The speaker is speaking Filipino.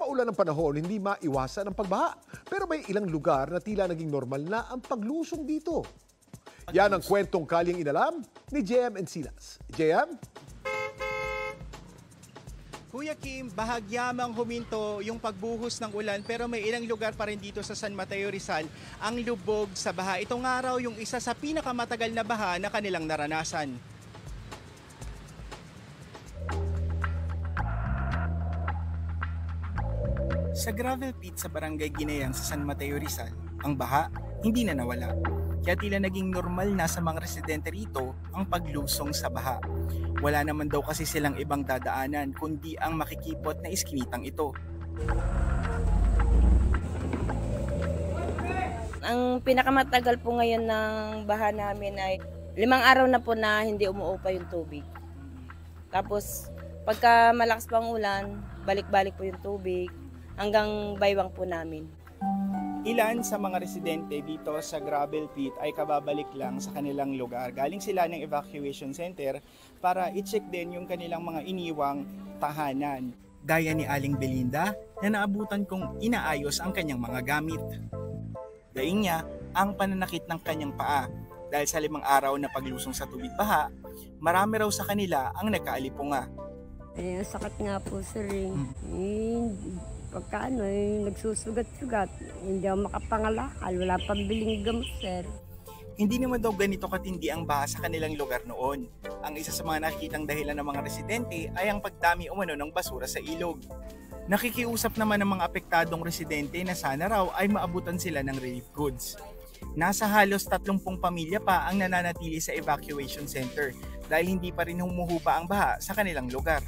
paulan ng panahon, hindi maiwasan ang pagbaha. Pero may ilang lugar na tila naging normal na ang paglusong dito. Yan ang kwentong Kalyang Inalam ni JM Encinas. JM? Kuya Kim, bahagyamang huminto yung pagbuhos ng ulan pero may ilang lugar pa rin dito sa San Mateo Rizal ang lubog sa baha. Itong araw yung isa sa pinakamatagal na baha na kanilang naranasan. Sa gravel pit sa Barangay Ginayang sa San Mateo Rizal, ang baha hindi na nawala. Kaya tila naging normal na sa mga residente rito ang paglusong sa baha. Wala naman daw kasi silang ibang dadaanan kundi ang makikipot na iskinitang ito. Ang pinakamatagal po ngayon ng baha namin ay 5 araw na po na hindi umuupa yung tubig. Tapos pagka malakas pang ulan, balik-balik po yung tubig hanggang baywang po namin. Ilan sa mga residente dito sa gravel pit ay kababalik lang sa kanilang lugar. Galing sila ng evacuation center para i-check din yung kanilang mga iniwang tahanan. Gaya ni Aling Belinda na naabutan kong inaayos ang kanyang mga gamit. Daing niya ang pananakit ng kanyang paa. Dahil sa 5 araw na paglusong sa tubig baha, marami raw sa kanila ang nagkaalipunga. Sakit nga po sir. Pagka nagsusugat-sugat, hindi ako makapangalakal, wala pang biling gamot, sir. Hindi naman daw ganito katindi ang baha sa kanilang lugar noon. Ang isa sa mga nakikitang dahilan ng mga residente ay ang pagdami umano ng basura sa ilog. Nakikiusap naman ng mga apektadong residente na sana raw ay maabutan sila ng relief goods. Nasa halos 30 pamilya pa ang nananatili sa evacuation center dahil hindi pa rin humuhupa ang baha sa kanilang lugar.